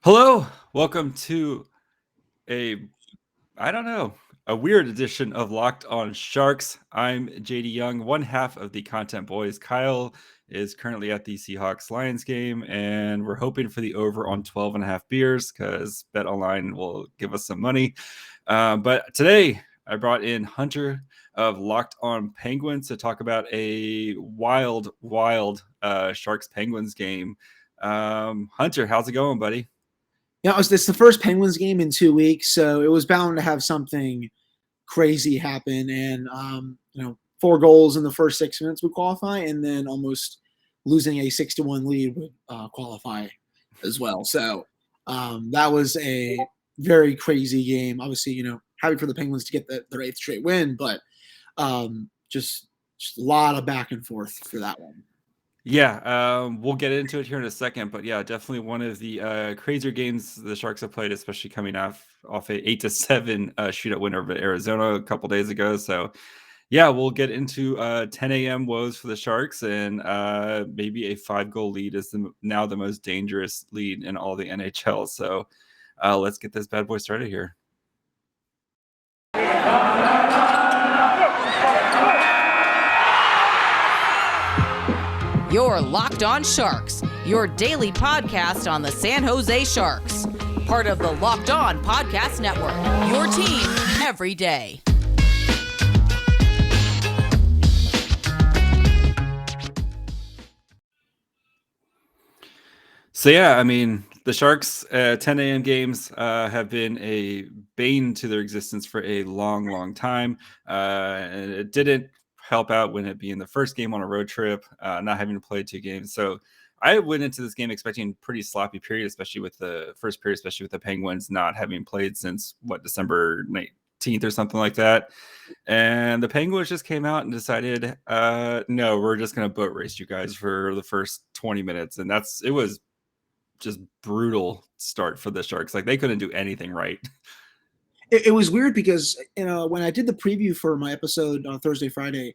Hello, welcome to a I don't know, a weird edition of Locked on Sharks. I'm JD Young, one half of the Content Boys. Kyle is currently at the Seahawks Lions game, and we're hoping for the over on 12 and a half beers because BetOnline will give us some money. But today I brought in Hunter of Locked on Penguins to talk about a wild Sharks Penguins game. Hunter, how's it going, buddy? Yeah, it's the first Penguins game in 2 weeks, so it was bound to have something crazy happen. And 4 goals in the first 6 minutes would qualify, and then almost losing a 6-1 lead would qualify as well. So that was a very crazy game. Obviously, happy for the Penguins to get their 8th straight win, but just a lot of back and forth for that one. Yeah, we'll get into it here in a second, but yeah, definitely one of the crazier games the Sharks have played, especially coming off a 8-7 shootout win over Arizona a couple days ago. So yeah, we'll get into 10 a.m. woes for the Sharks, and maybe a 5-goal lead is now the most dangerous lead in all the NHL. So let's get this bad boy started here. You're Locked on Sharks, your daily podcast on the San Jose Sharks. Part of the Locked On Podcast Network, your team every day. So yeah, I mean, the Sharks 10 a.m. games have been a bane to their existence for a long time. And it didn't help out when it being the first game on a road trip, not having to play 2 games. So I went into this game expecting pretty sloppy period, especially with the first period, especially with the Penguins not having played since December 19th or something like that. And the Penguins just came out and decided, no, we're just going to boat race you guys for the first 20 minutes. And it was just brutal start for the Sharks. Like, they couldn't do anything right. It was weird because when I did the preview for my episode on Thursday, Friday,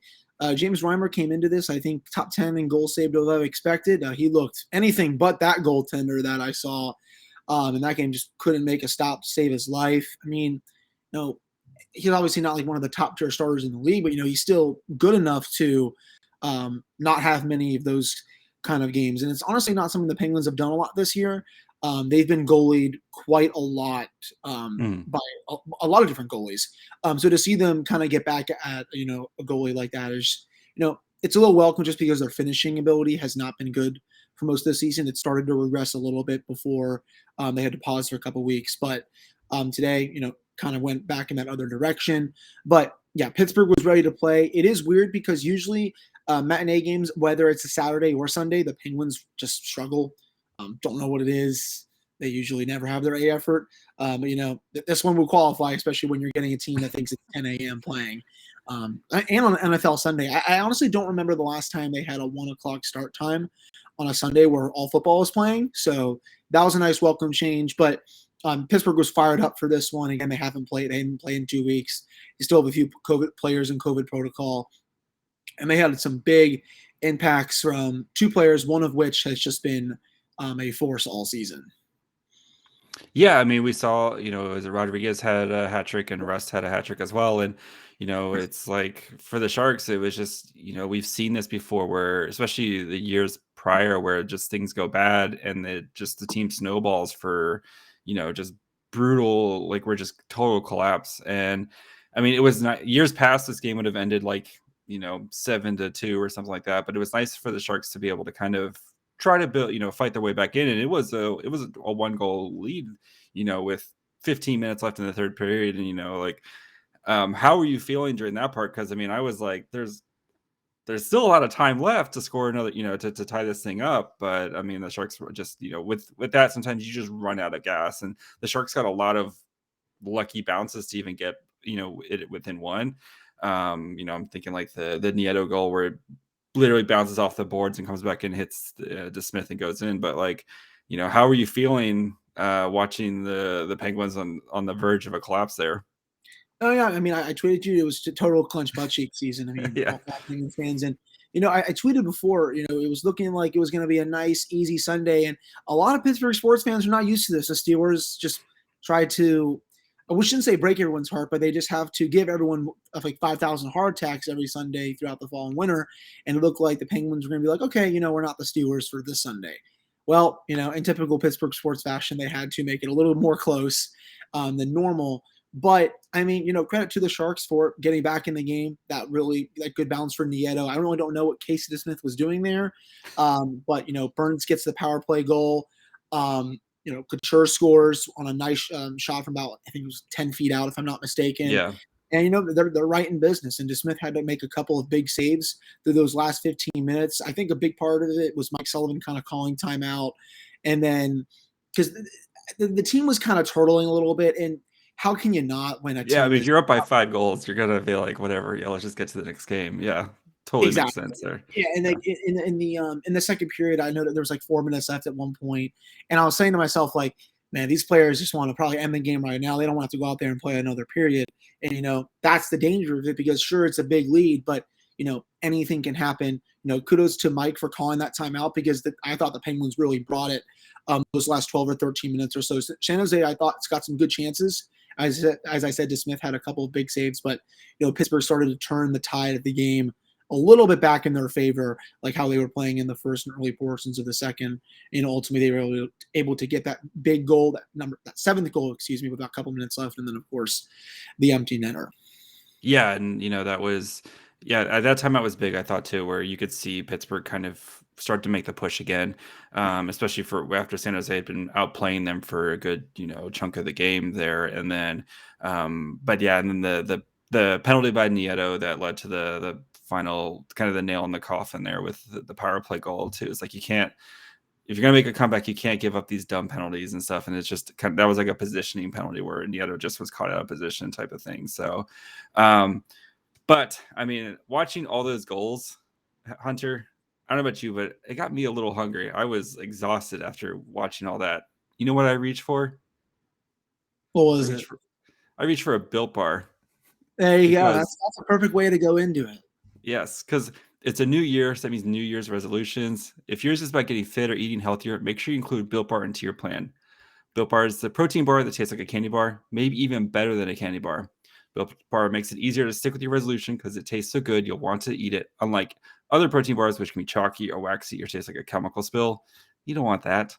James Reimer came into this, I think, top 10 in goals saved above expected. He looked anything but that goaltender that I saw in that game. Just couldn't make a stop to save his life. I mean, he's obviously not like one of the top tier starters in the league, but he's still good enough to not have many of those kind of games. And it's honestly not something the Penguins have done a lot this year. They've been goalied quite a lot by a lot of different goalies. So to see them kind of get back at a goalie like that is it's a little welcome, just because their finishing ability has not been good for most of the season. It started to regress a little bit before they had to pause for a couple weeks, but today kind of went back in that other direction. But yeah, Pittsburgh was ready to play. It is weird because usually matinee games, whether it's a Saturday or Sunday, the Penguins just struggle. Don't know what it is. They usually never have their A effort. But this one will qualify, especially when you're getting a team that thinks it's 10 a.m. playing. And on NFL Sunday, I honestly don't remember the last time they had a 1 o'clock start time on a Sunday where all football was playing. So that was a nice welcome change. But Pittsburgh was fired up for this one. Again, they haven't played. They haven't played in 2 weeks. They still have a few COVID players in COVID protocol. And they had some big impacts from 2 players, one of which has just been a force all season. Yeah, I mean, we saw, Rodriguez had a hat trick and Rust had a hat trick as well. And, it's like for the Sharks, it was just, we've seen this before where, especially the years prior, where just things go bad and the team snowballs for, just brutal, like we're just total collapse. And I mean, it was not years past, this game would have ended like, 7-2 or something like that. But it was nice for the Sharks to be able to kind of try to build, fight their way back in. And it was a 1-goal lead, with 15 minutes left in the third period. And, how were you feeling during that part? Because I mean, I was like, there's still a lot of time left to score another, to tie this thing up. But I mean, the Sharks were just, with that, sometimes you just run out of gas. And the Sharks got a lot of lucky bounces to even get, it within one. I'm thinking like the Nieto goal where it literally bounces off the boards and comes back and hits DeSmith and goes in. But like, how are you feeling watching the Penguins on the verge of a collapse there? Oh yeah, I mean, I tweeted you. It was a total clench butt cheek season. I mean, Yeah. all Penguins fans, and I tweeted before, it was looking like it was going to be a nice, easy Sunday. And a lot of Pittsburgh sports fans are not used to this. The Steelers just try to, we shouldn't say break everyone's heart, but they just have to give everyone like 5,000 heart attacks every Sunday throughout the fall and winter. And it looked like the Penguins were going to be like, okay, we're not the Steelers for this Sunday. Well, in typical Pittsburgh sports fashion, they had to make it a little more close than normal. But I mean, credit to the Sharks for getting back in the game. That good bounce for Nieto. I really don't know what Casey DeSmith was doing there, but Burns gets the power play goal. Couture scores on a nice shot from about, I think it was 10 feet out, if I'm not mistaken. Yeah. And they're right in business. And DeSmith had to make a couple of big saves through those last 15 minutes. I think a big part of it was Mike Sullivan kind of calling timeout, and then because the team was kind of turtling a little bit, and how can you not when a team? Yeah, I mean, if you're up by 5 goals, you're gonna be like, whatever. Yeah, let's just get to the next game. Yeah, totally Exactly. makes sense there. Yeah, and like in the second period, I know that there was like 4 minutes left at one point, and I was saying to myself, like, man, these players just want to probably end the game right now. They don't want to go out there and play another period, and that's the danger of it, because sure, it's a big lead, but anything can happen. Kudos to Mike for calling that timeout, because I thought the Penguins really brought it those last 12 or 13 minutes or so. San Jose, I thought, it's got some good chances. As I said, DeSmith had a couple of big saves, but Pittsburgh started to turn the tide of the game a little bit back in their favor, like how they were playing in the first and early portions of the second. Ultimately, they were able to get that big goal, that seventh goal, with about a couple minutes left, and then of course the empty netter. Yeah, and that was at that time that was big, I thought too, where you could see Pittsburgh kind of start to make the push again, especially for after San Jose had been outplaying them for a good chunk of the game there, and then but yeah, and then the penalty by Nieto that led to the final kind of the nail in the coffin there with the power play goal too. It's like, you can't, if you're gonna make a comeback, you can't give up these dumb penalties and stuff. And it's just that was like a positioning penalty where Nieto just was caught out of position type of thing. So but I mean, watching all those goals, Hunter, I don't know about you, but it got me a little hungry. I was exhausted after watching all that. You know what I reached for? What was it? I reached for a Built Bar. There you go. That's a perfect way to go into it. Yes, because it's a new year, so that means New Year's resolutions. If yours is about getting fit or eating healthier, make sure you include Built Bar into your plan. Built Bar is the protein bar that tastes like a candy bar, maybe even better than a candy bar. Built Bar makes it easier to stick with your resolution because it tastes so good you'll want to eat it. Unlike other protein bars, which can be chalky or waxy or taste like a chemical spill, you don't want that.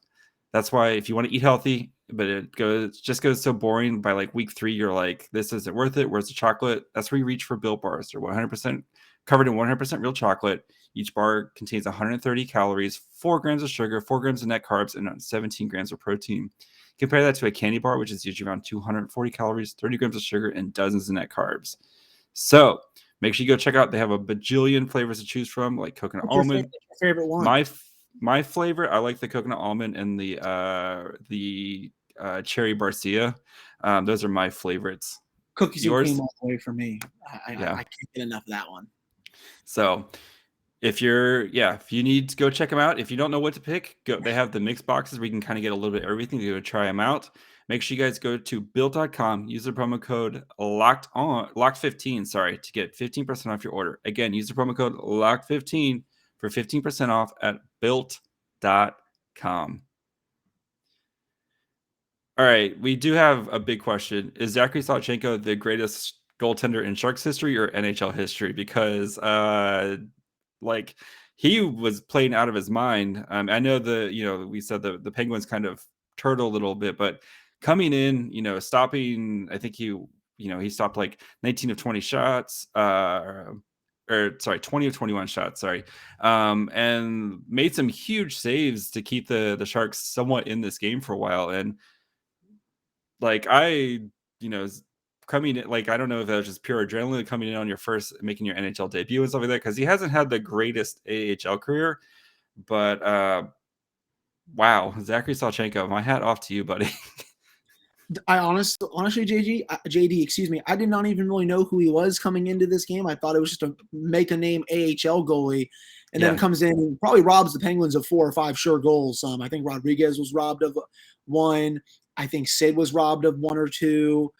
That's why if you want to eat healthy, but it just goes so boring by like week 3, you're like, this isn't worth it. Where's the chocolate? That's where you reach for Built Bars. They're 100% covered in 100% real chocolate. Each bar contains 130 calories, 4 grams of sugar, 4 grams of net carbs, and 17 grams of protein. Compare that to a candy bar, which is usually around 240 calories, 30 grams of sugar, and dozens of net carbs. So make sure you go check out. They have a bajillion flavors to choose from, like coconut almond. What's your favorite one? My flavor, I like the coconut almond and the cherry barcia. Those are my favorites. Cookies and cream all the way for me. I can't get enough of that one. So if you need to go check them out. If you don't know what to pick, they have the mix boxes where you can kind of get a little bit of everything to go try them out. Make sure you guys go to built.com, use the promo code locked15, to get 15% off your order. Again, use the promo code locked15 for 15% off at built.com. All right, we do have a big question. Is Zachary Sawchenko the greatest goaltender in Sharks history or NHL history? Because he was playing out of his mind. I know we said the Penguins kind of turtle a little bit, but coming in, stopping, I think he stopped like 19 of 20 shots, 20 of 21 shots, and made some huge saves to keep the Sharks somewhat in this game for a while. And coming in, I don't know if that was just pure adrenaline coming in on making your NHL debut and stuff like that, because he hasn't had the greatest AHL career, but wow, Zachary Sawchenko, my hat off to you, buddy. I honestly, JD, excuse me, I did not even really know who he was coming into this game. I thought it was just a make a name AHL goalie, and then comes in and probably robs the Penguins of 4 or 5 sure goals. I think Rodriguez was robbed of 1. I think Sid was robbed of 1 or 2.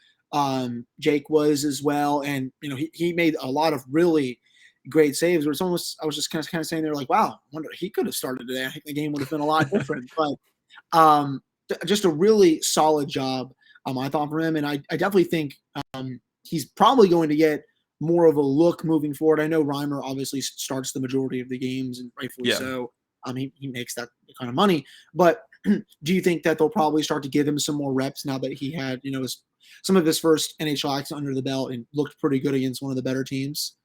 Jake was as well, and he made a lot of really great saves. Where it's almost, I was just kind of saying there like, wow, I wonder he could have started today. I think the game would have been a lot different. But just a really solid job, I thought, for him. And I definitely think he's probably going to get more of a look moving forward. I know Reimer obviously starts the majority of the games, and rightfully so. He makes that kind of money. But do you think that they'll probably start to give him some more reps now that he had, some of his first NHL acts under the belt and looked pretty good against one of the better teams?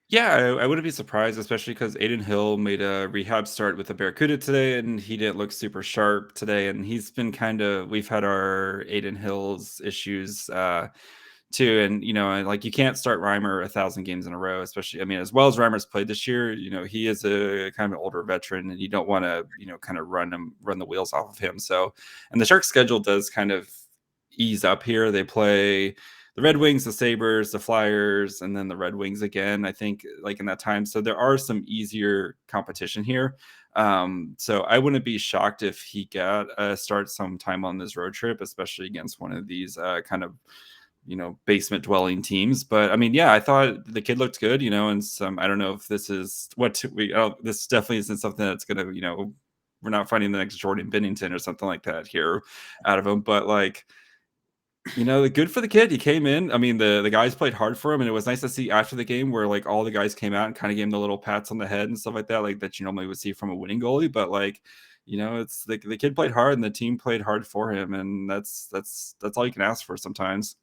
Yeah, I wouldn't be surprised, especially because Aiden Hill made a rehab start with the Barracuda today, and he didn't look super sharp today. And he's been we've had our Aiden Hill's issues too. And, like you can't start Reimer 1,000 games in a row, especially, as well as Reimer's played this year, he is a kind of older veteran and you don't want to, kind of run the wheels off of him. So, and the Sharks schedule does kind of ease up here. They play the Red Wings, the Sabres, the Flyers, and then the Red Wings again, I think, like in that time. So there are some easier competition here. So I wouldn't be shocked if he got start some time on this road trip, especially against one of these kind of basement dwelling teams. But I thought the kid looked good, and I don't know if this is this definitely isn't something that's gonna, we're not finding the next Jordan Bennington or something like that here out of him. But good for the kid. He came in. The guys played hard for him, and it was nice to see after the game where all the guys came out and kind of gave him the little pats on the head and stuff like that, like that you normally would see from a winning goalie. But it's the kid played hard and the team played hard for him, and that's all you can ask for sometimes.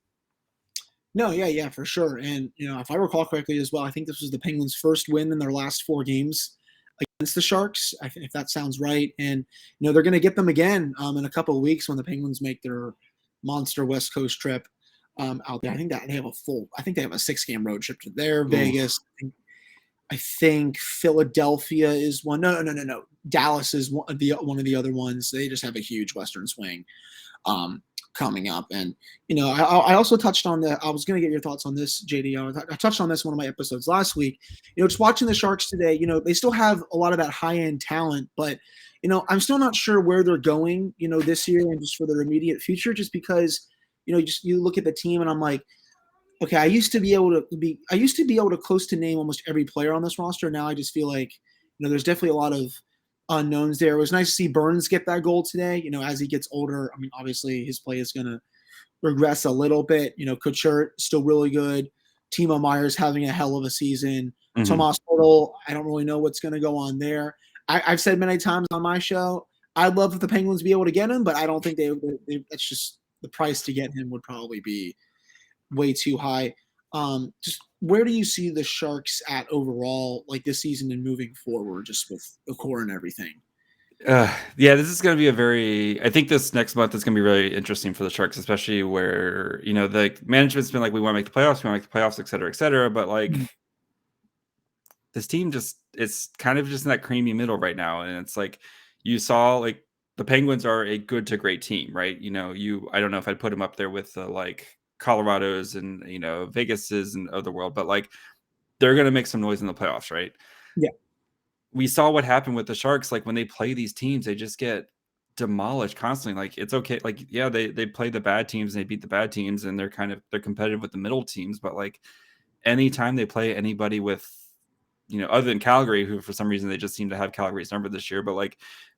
No, yeah, for sure. And, if I recall correctly as well, I think this was the Penguins' first win in their last 4 games against the Sharks, if that sounds right. And, they're going to get them again in a couple of weeks when the Penguins make their monster West Coast trip out there. I think that they have a 6-game road trip to there, Vegas. I think Philadelphia is one. No. Dallas is one of the other ones. They just have a huge Western swing coming up. And, I also touched on I was going to get your thoughts on this, JD. I touched on this in one of my episodes last week. Just watching the Sharks today, they still have a lot of that high-end talent, but, I'm still not sure where they're going, this year and just for their immediate future, just because, you look at the team and I'm like, okay, I used to be able to close to name almost every player on this roster. Now I just feel like, there's definitely a lot of unknowns there. It was nice to see Burns get that goal today. As he gets older, obviously his play is going to regress a little bit. Couture still really good. Timo Meyer's having a hell of a season. Mm-hmm. Tomas Hertl, I don't really know what's going to go on there. I've said many times on my show, I'd love if the Penguins be able to get him, but I don't think that's just the price to get him would probably be way too high. Just where do you see the Sharks at overall, like this season and moving forward, just with the core and everything? This is going to be I think this next month is going to be really interesting for the Sharks, especially where, the management's been like, we want to make the playoffs, et cetera. But this team it's kind of just in that creamy middle right now. And it's like, you saw the Penguins are a good to great team, right? I don't know if I'd put them up there with the Colorado's and Vegas's and of the world, but they're going to make some noise in the playoffs, right? Yeah. We saw what happened with the Sharks. When they play these teams, they just get demolished constantly. It's okay. They play the bad teams and they beat the bad teams and they're competitive with the middle teams. But anytime they play anybody with, other than Calgary, who for some reason they just seem to have Calgary's number this year, but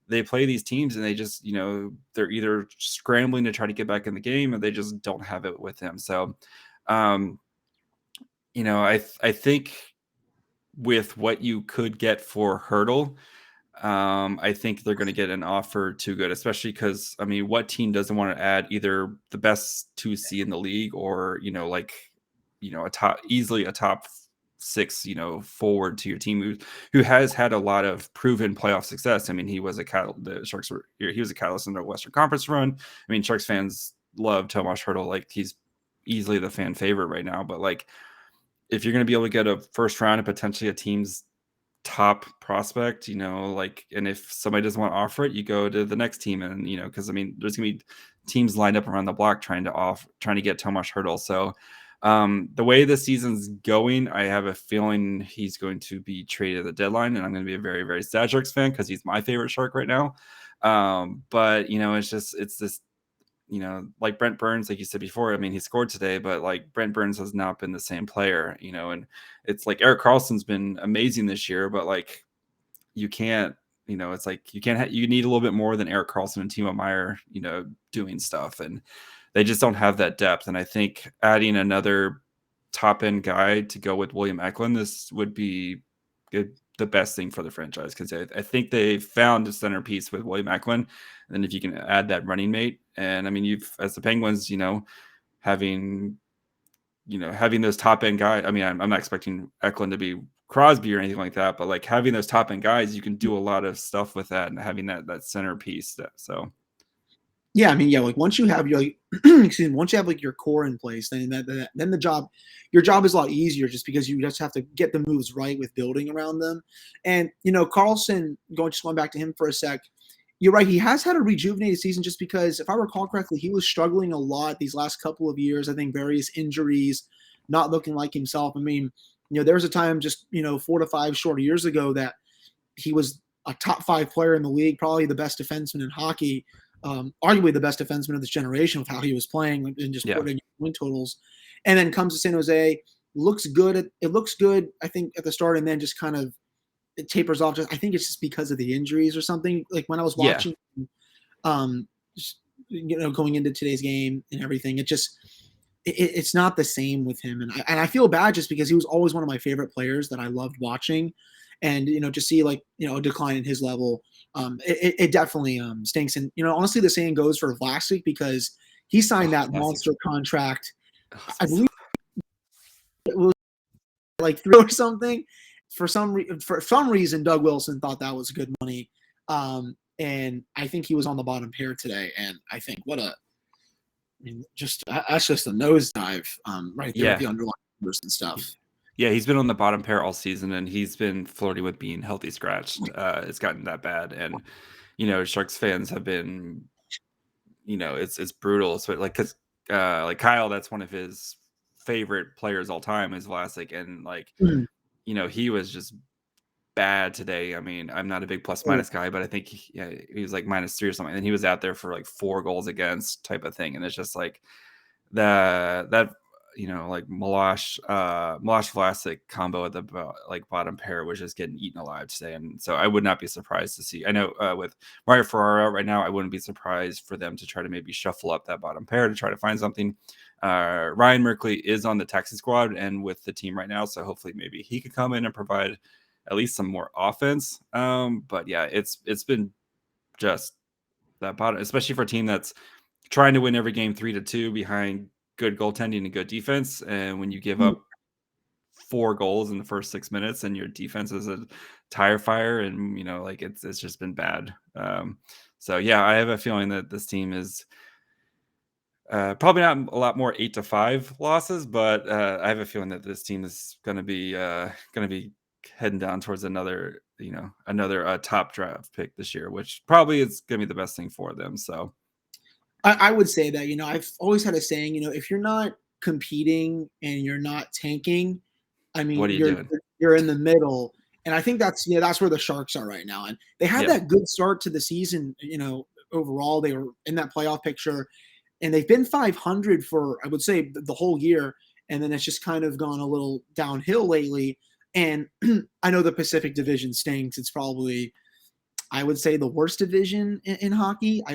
they play these teams and they just, they're either scrambling to try to get back in the game or they just don't have it with them. So, I think with what you could get for Hertl, I think they're going to get an offer too good, especially because, what team doesn't want to add either the best 2C in the league or, easily a top 6, forward to your team who has had a lot of proven playoff success. He was he was a catalyst in the Western Conference run. Sharks fans love Tomas Hertl. He's easily the fan favorite right now. But if you're going to be able to get a first round and potentially a team's top prospect, and if somebody doesn't want to offer it, you go to the next team, and because there's going to be teams lined up around the block trying to get Tomas Hertl. So the way the season's going, I have a feeling he's going to be traded at the deadline, and I'm going to be a very, very sad Sharks fan because he's my favorite Shark right now. But it's this you know, like Brent Burns, like you said before, I mean, he scored today, but like Brent Burns has not been the same player, you know, and it's like Erik Karlsson's been amazing this year, but like you can't, you know, it's like you can't, you need a little bit more than Erik Karlsson and Timo Meier, you know, doing stuff. And they just don't have that depth. And I think adding another top end guy to go with William Eklund, this would be good, the best thing for the franchise, because I think they found a centerpiece with William Eklund. And then if you can add that running mate, and I mean, you've, as the Penguins, you know, having those top end guys. I mean, I'm not expecting Eklund to be Crosby or anything like that, but like having those top end guys, you can do a lot of stuff with that, and having that centerpiece. So Yeah, I mean, yeah, like once you have your excuse me, once you have like your core in place, then then your job is a lot easier, just because you just have to get the moves right with building around them. And you know, Karlsson, going back to him for a sec, you're right. He has had a rejuvenated season, just because, if I recall correctly, he was struggling a lot these last couple of years. I think various injuries, not looking like himself. I mean, you know, there was a time just, you know, 4 to 5 short years ago that he was a top 5 player in the league, probably the best defenseman in hockey, arguably the best defenseman of this generation with how he was playing and just putting win totals. And then comes to San Jose, looks good. It looks good, I think, at the start, and then just kind of it tapers off. I think it's just because of the injuries or something. Like when I was watching, you know, going into today's game and everything, it's not the same with him. And I feel bad, just because he was always one of my favorite players that I loved watching. And, you know, to see, like, you know, a decline in his level, it definitely stinks. And, you know, honestly, the same goes for Vlasic, because he signed that monster contract. I believe it was like 3 or something. For some reason, Doug Wilson thought that was good money. And I think he was on the bottom pair today. And I think that's just a nosedive right there with the underlying numbers and stuff. Yeah, he's been on the bottom pair all season, and he's been flirting with being healthy scratched. It's gotten that bad, and you know, Sharks fans have been, you know, it's brutal. So like, because like Kyle, that's one of his favorite players all time is Vlasic, and like, you know, he was just bad today. I mean, I'm not a big plus minus guy, but I think he was like -3 or something, and he was out there for like 4 goals against type of thing, and it's just like that you know, like Milosh Vlasic combo at the like bottom pair was just getting eaten alive today. And so I would not be surprised to see, I know with Mario Ferraro right now, I wouldn't be surprised for them to try to maybe shuffle up that bottom pair to try to find something. Ryan Merkley is on the taxi squad and with the team right now, so hopefully maybe he could come in and provide at least some more offense. But yeah, it's been just that bottom, especially for a team that's trying to win every game 3-2 behind good goaltending and good defense. And when you give up 4 goals in the first 6 minutes and your defense is a tire fire, and you know, like it's just been bad. So yeah, I have a feeling that this team is probably not a lot more 8-5 losses, but I have a feeling that this team is going to be heading down towards another top draft pick this year, which probably is going to be the best thing for them. So I would say that, you know, I've always had a saying, you know, if you're not competing and you're not tanking, I mean, what are you doing? You're in the middle. And I think that's, you know, that's where the Sharks are right now. And they had that good start to the season, you know, overall. They were in that playoff picture, and they've been 500 for, I would say, the whole year. And then it's just kind of gone a little downhill lately. And I know the Pacific Division stinks. It's probably, I would say, the worst division in hockey. I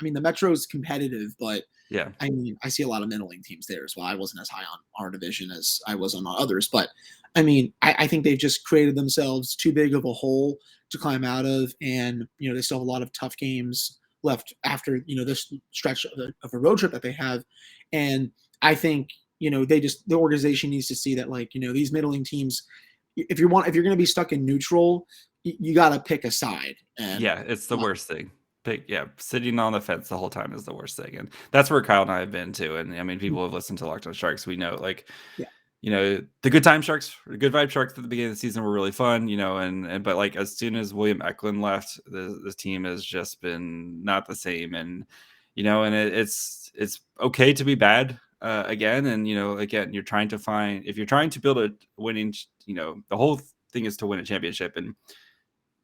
mean, the Metro's competitive, but yeah, I mean, I see a lot of middling teams there as well. I wasn't as high on our division as I was on others, but I mean, I think they've just created themselves too big of a hole to climb out of. And, you know, they still have a lot of tough games left after, you know, this stretch of a road trip that they have. And I think, you know, the organization needs to see that, like, you know, these middling teams, if you're going to be stuck in neutral, you got to pick a side. And yeah, it's the worst thing. Sitting on the fence the whole time is the worst thing. And that's where Kyle and I have been too. And I mean, people have listened to Locked On Sharks. We know, like, you know, the good time Sharks, good vibe Sharks at the beginning of the season were really fun, you know, but like as soon as William Eklund left, the team has just been not the same. And, you know, and it's okay to be bad again. And, you know, again, if you're trying to build a winning, you know, the whole thing is to win a championship. And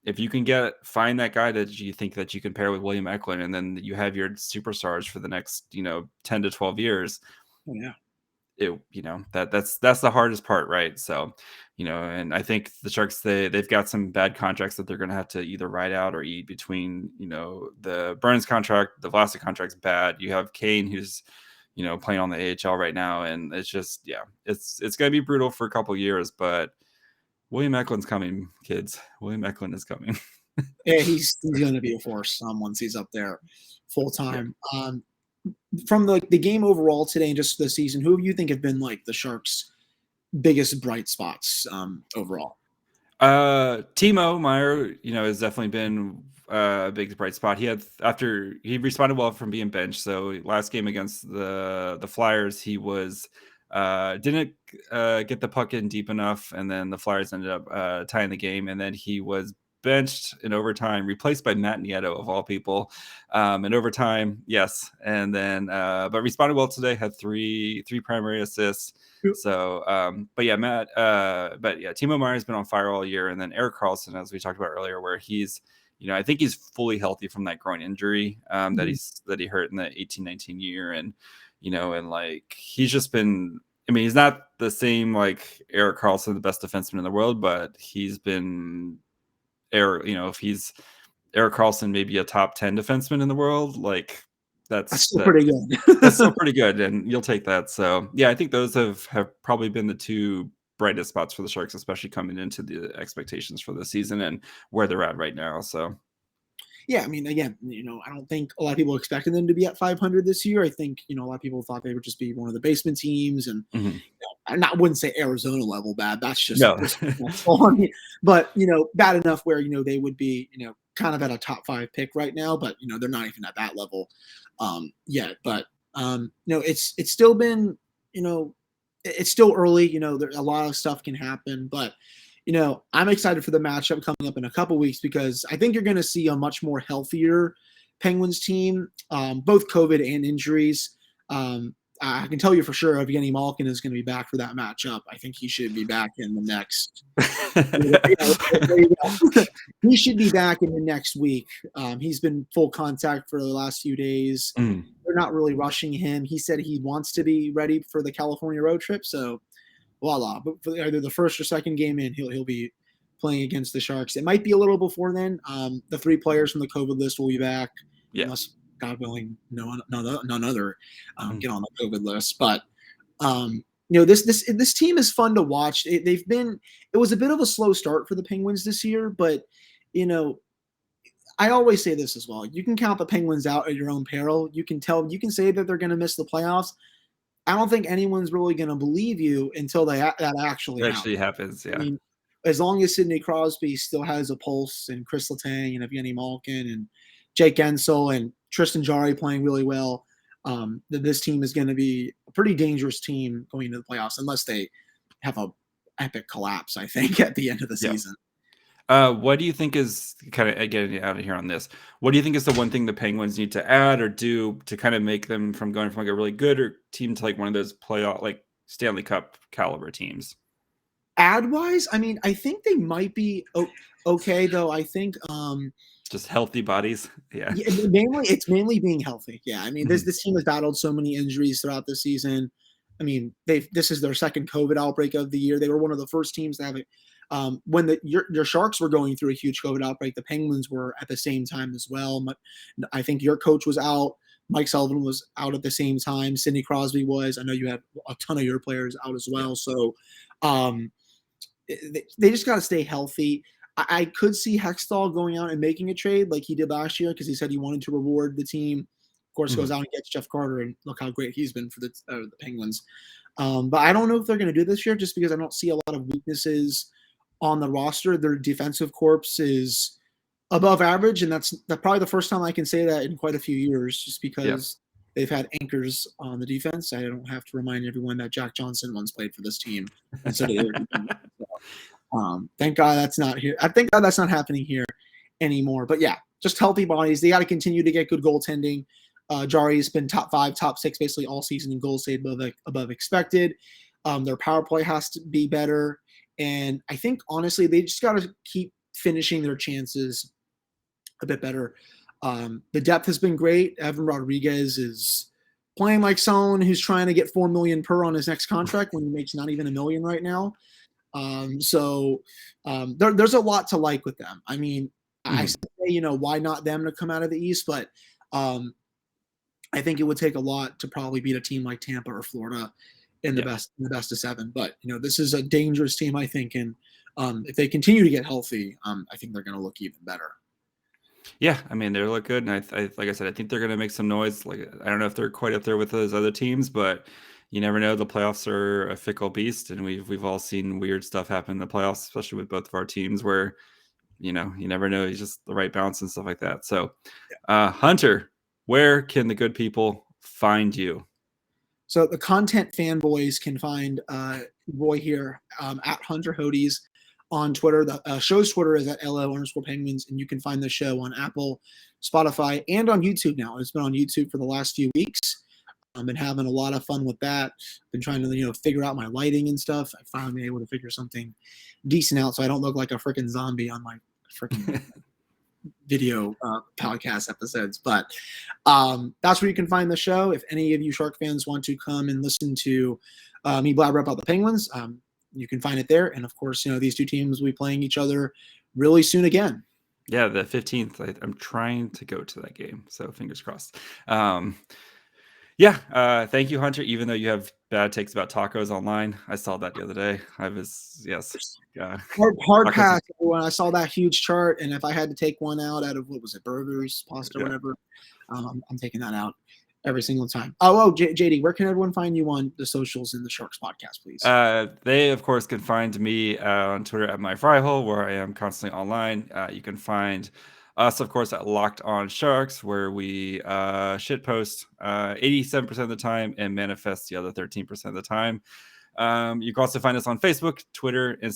if you can find that guy that you think that you can pair with William Eklund, and then you have your superstars for the next 10 to 12 years. Oh, yeah. That's the hardest part, right? So, and I think the Sharks, they've got some bad contracts that they're going to have to either ride out or eat between, the Burns contract, the Vlasic contract's bad. You have Kane, who's, playing on the AHL right now. And it's just, it's going to be brutal for a couple years, but William Eklund's coming, kids. William Eklund is coming. Yeah, he's going to be a force once he's up there full time. Yeah. From the game overall today and just the season, who do you think have been like the Sharks' biggest bright spots overall? Timo Meier, has definitely been a big bright spot. He responded well from being benched. So last game against the Flyers, he was didn't get the puck in deep enough, and then the Flyers ended up tying the game, and then he was benched in overtime, replaced by Matt Nieto of all people, in overtime. Yes. And then, but responded well today, had three primary assists. Yep. So, but Timo Meier has been on fire all year. And then Erik Karlsson, as we talked about earlier, where he's, I think he's fully healthy from that groin injury, that he hurt in the 18-19 year. And, and like, he's just been, he's not the same, like Erik Karlsson, the best defenseman in the world, but he's been, if he's Erik Karlsson, maybe a top 10 defenseman in the world, like that's still pretty good. That's still pretty good, and you'll take that. So yeah, I think those have probably been the two brightest spots for the Sharks, especially coming into the expectations for the season and where they're at right now. So yeah, again, I don't think a lot of people expected them to be at 500 this year. I think, a lot of people thought they would just be one of the basement teams, and I wouldn't say Arizona level bad. That's just no. But bad enough where they would be kind of at a top 5 pick right now, but they're not even at that level yet. But it's still been it's still early. There a lot of stuff can happen, but I'm excited for the matchup coming up in a couple weeks, because I think you're going to see a much more healthier Penguins team, both COVID and injuries. I can tell you for sure Evgeny Malkin is going to be back for that matchup. I think he should be back in the next. He should be back in the next week. He's been full contact for the last few days. They're not really rushing him. He said he wants to be ready for the California road trip. So, voila. But for either the first or second game in, he'll be playing against the Sharks. It might be a little before then. The 3 players from the COVID list will be back. Yeah. Unless, God willing, none other get on the COVID list. But this team is fun to watch. It was a bit of a slow start for the Penguins this year, but I always say this as well. You can count the Penguins out at your own peril. You can say that they're going to miss the playoffs. I don't think anyone's really going to believe you until that actually happens. Yeah. As long as Sidney Crosby still has a pulse, and Chris Letang and Evgeny Malkin and Jake Gensel and Tristan Jarry playing really well, that this team is going to be a pretty dangerous team going into the playoffs, unless they have a epic collapse, I think, at the end of the season. What do you think is, kind of getting out of here on this, what do you think is the one thing the Penguins need to add or do to kind of make them from going from like a really good team to like one of those playoff, like Stanley Cup caliber teams? Ad-wise, I think they might be okay, though. I think just healthy bodies. Yeah. It's mainly being healthy. Yeah. This team has battled so many injuries throughout the season. This is their second COVID outbreak of the year. They were one of the first teams to have it. When your Sharks were going through a huge COVID outbreak, the Penguins were at the same time as well. I think your coach was out. Mike Sullivan was out at the same time. Sidney Crosby was. I know you had a ton of your players out as well. So they just got to stay healthy. I could see Hextall going out and making a trade like he did last year, because he said he wanted to reward the team. Of course, goes out and gets Jeff Carter, and look how great he's been for the Penguins. But I don't know if they're going to do this year, just because I don't see a lot of weaknesses on the roster. Their defensive corps is above average, and that's probably the first time I can say that in quite a few years, just because they've had anchors on the defense. I don't have to remind everyone that Jack Johnson once played for this team instead of their defense. Thank God that's not here. I thank God that's not happening here anymore. But yeah, just healthy bodies. They got to continue to get good goaltending. Jarry's been top 5, top 6 basically all season in goals saved above expected. Their power play has to be better. And I think, honestly, they just got to keep finishing their chances a bit better. The depth has been great. Evan Rodriguez is playing like someone who's trying to get $4 million per on his next contract when he makes not even $1 million right now. There's a lot to like with them. I mean, I say, why not them to come out of the East? But I think it would take a lot to probably beat a team like Tampa or Florida in the best of 7. But this is a dangerous team, I think, and if they continue to get healthy, I think they're going to look even better. Yeah, I mean, they look good, and I like I said, I think they're going to make some noise. Like, I don't know if they're quite up there with those other teams, but you never know. The playoffs are a fickle beast, and we've all seen weird stuff happen in the playoffs, especially with both of our teams, where you never know. It's just the right balance and stuff like that. So, Hunter, where can the good people find you? So the content fanboys can find boy here at Hunter Hodies on Twitter. The show's Twitter is at LO_Penguins, and you can find the show on Apple, Spotify, and on YouTube now. It's been on YouTube for the last few weeks. I've been having a lot of fun with that. Been trying to figure out my lighting and stuff. I finally been able to figure something decent out so I don't look like a freaking zombie on my freaking video podcast episodes. But that's where you can find the show. If any of you Shark fans want to come and listen to me blabber about the Penguins, you can find it there. And of course, these two teams will be playing each other really soon again. Yeah, the 15th. I'm trying to go to that game, so fingers crossed. Thank you, Hunter. Even though you have bad takes about tacos online, I saw that the other day. Hard pass when I saw that huge chart, and if I had to take one out of what was it, burgers, pasta, whatever, I'm taking that out every single time. JD, where can everyone find you on the socials in the Sharks podcast, please? They, of course, can find me on Twitter at myfryhole, where I am constantly online. You can find us, of course, at Locked On Sharks, where we shitpost 87% of the time and manifest the other 13% of the time. You can also find us on Facebook, Twitter, and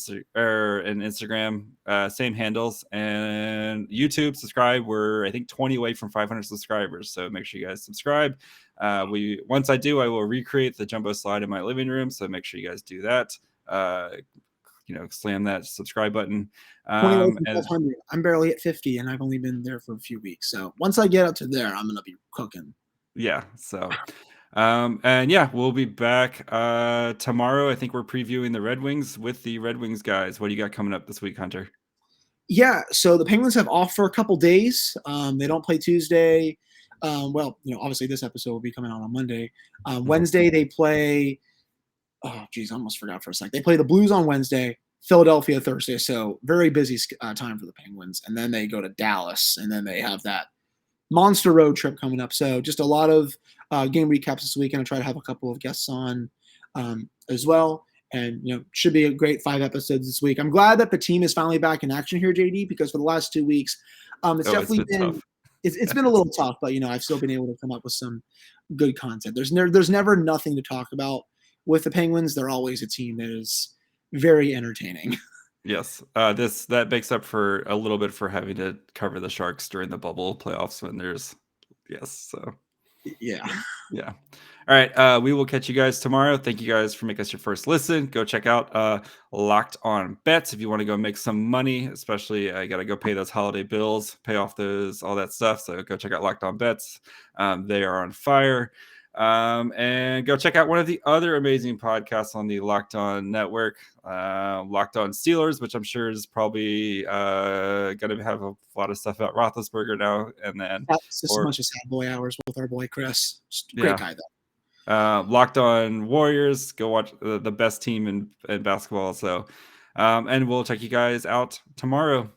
Instagram, same handles, and YouTube. Subscribe. We're, I think, 20 away from 500 subscribers, so make sure you guys subscribe. Once I do, I will recreate the jumbo slide in my living room, so make sure you guys do that. Slam that subscribe button. I'm barely at 50, and I've only been there for a few weeks. So once I get up to there, I'm gonna be cooking. Yeah. So. We'll be back tomorrow. I think we're previewing the Red Wings with the Red Wings guys. What do you got coming up this week, Hunter? Yeah, so the Penguins have off for a couple days. They don't play Tuesday. Obviously this episode will be coming out on Monday. Wednesday they play. Oh, geez, I almost forgot for a sec. They play the Blues on Wednesday, Philadelphia Thursday. So very busy time for the Penguins, and then they go to Dallas, and then they have that monster road trip coming up. So just a lot of game recaps this week, and I'll try to have a couple of guests on as well. And should be a great 5 episodes this week. I'm glad that the team is finally back in action here, JD, because for the last 2 weeks, it's definitely been it's been a little tough, but I've still been able to come up with some good content. There's never nothing to talk about with the Penguins. They're always a team that is very entertaining. Yes, that makes up for a little bit for having to cover the Sharks during the bubble playoffs when there's yeah. All right, we will catch you guys tomorrow. Thank you guys for making us your first listen. Go check out Locked On Bets if you want to go make some money. Especially, I got to go pay those holiday bills, pay off all that stuff. So go check out Locked On Bets. They are on fire. And go check out one of the other amazing podcasts on the Locked On Network, Locked On Steelers, which I'm sure is probably going to have a lot of stuff about Roethlisberger now. And then that's just a bunch of sad boy hours with our boy Chris. Great guy though. Locked On Warriors. Go watch the best team in basketball. So, and we'll check you guys out tomorrow.